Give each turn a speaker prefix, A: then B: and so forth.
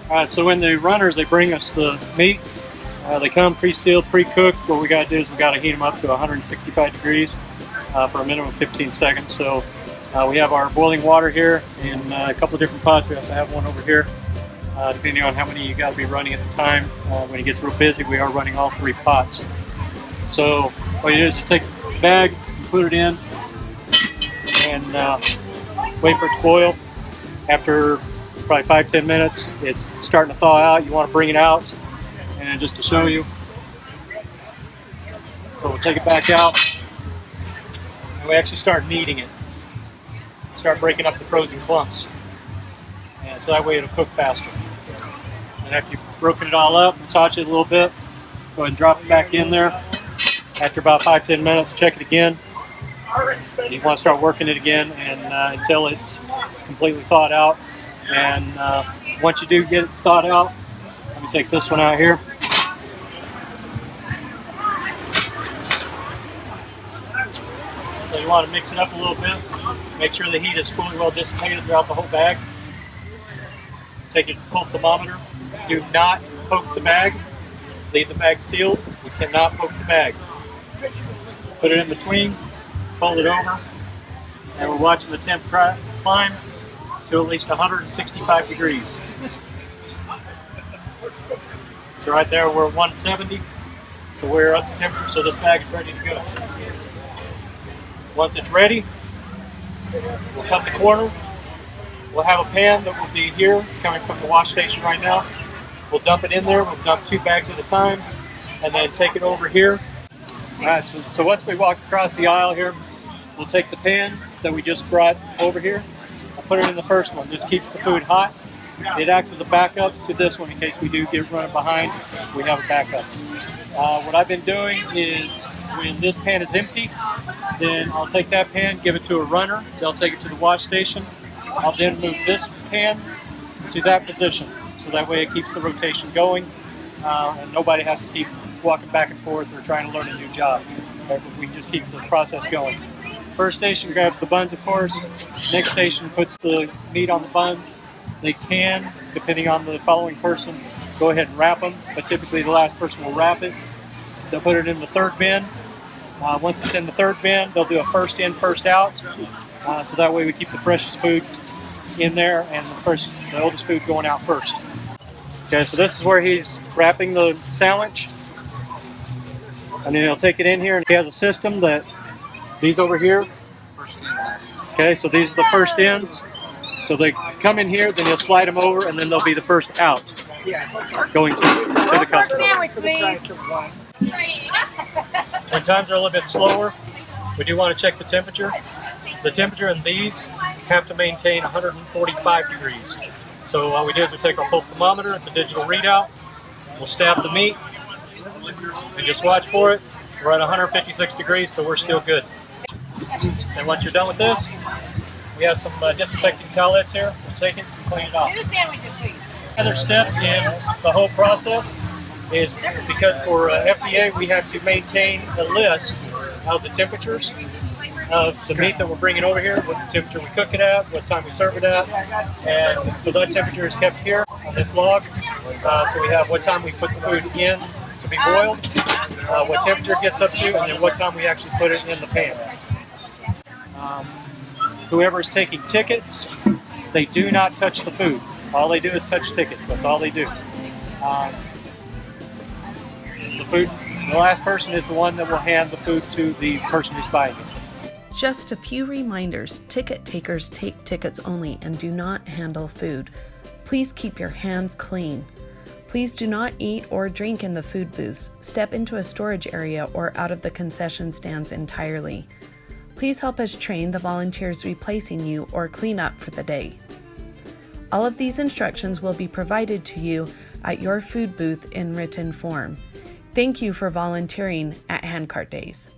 A: All right, so when the runners, they bring us the meat. They come pre-sealed, pre-cooked. What we got to do is we got to heat them up to 165 degrees for a minimum of 15 seconds. So we have our boiling water here in a couple of different pots. We also have one over here, depending on how many you got to be running at the time. When it gets real busy, we are running all 3 pots. So what you do is just take the bag, and put it in, and wait for it to boil. After probably 5-10 minutes, it's starting to thaw out. You want to bring it out, and just to show you, so we'll take it back out, and we actually start kneading it. Start breaking up the frozen clumps, and so that way it'll cook faster. And after you've broken it all up, massage it a little bit, go ahead and drop it back in there. After about 5-10 minutes, check it again. You want to start working it again and until it's completely thawed out. And once you do get it thawed out, let me take this one out here. So you want to mix it up a little bit. Make sure the heat is fully well dissipated throughout the whole bag. Take your pulp thermometer. Do not poke the bag. Leave the bag sealed. We cannot poke the bag. Put it in between. Fold it over. And we're watching the temp climb to at least 165 degrees. So right there we're at 170. So we're up to temperature, so this bag is ready to go. Once it's ready, we'll cut the corner. We'll have a pan that will be here. It's coming from the wash station right now. We'll dump it in there. We'll dump 2 bags at a time and then take it over here. All right, so once we walk across the aisle here, we'll take the pan that we just brought over here. I'll put it in the first one. This keeps the food hot. It acts as a backup to this one in case we do get running behind. We have a backup. What I've been doing is when this pan is empty, then I'll take that pan, give it to a runner. They'll take it to the wash station. I'll then move this pan to that position. So that way it keeps the rotation going and nobody has to keep walking back and forth or trying to learn a new job. We can just keep the process going. First station grabs the buns, of course. Next station puts the meat on the buns. They can, depending on the following person, go ahead and wrap them, but typically the last person will wrap it. They'll put it in the third bin. Once it's in the third bin, they'll do a first in, first out. So that way we keep the freshest food in there and the oldest food going out first. Okay, so this is where he's wrapping the sandwich. And then he'll take it in here, and he has a system that these over here. Okay, so these are the first ins. So they come in here, then he'll slide them over, and then they'll be the first out going to the customer.
B: Sandwich, please.
A: When times are a little bit slower, we do want to check the temperature. The temperature in these have to maintain 145 degrees. So what we do is we take our pulp thermometer, it's a digital readout. We'll stab the meat and just watch for it. We're at 156 degrees, so we're still good. And once you're done with this, we have some disinfecting towelettes here. We'll take it and clean it off.
B: 2 sandwiches, please.
A: Another step in the whole process is because for FDA we have to maintain a list of the temperatures of the meat that we're bringing over here, what temperature we cook it at, what time we serve it at, and so that temperature is kept here on this log. So we have what time we put the food in to be boiled, what temperature it gets up to, and then what time we actually put it in the pan. Whoever is taking tickets, they do not touch the food. All they do is touch tickets. That's all they do. The last person is the one that will hand the food to the person who's buying it.
C: Just a few reminders: ticket takers take tickets only and do not handle food. Please keep your hands clean. Please do not eat or drink in the food booths. Step into a storage area or out of the concession stands entirely. Please help us train the volunteers replacing you or clean up for the day. All of these instructions will be provided to you at your food booth in written form. Thank you for volunteering at Handcart Days.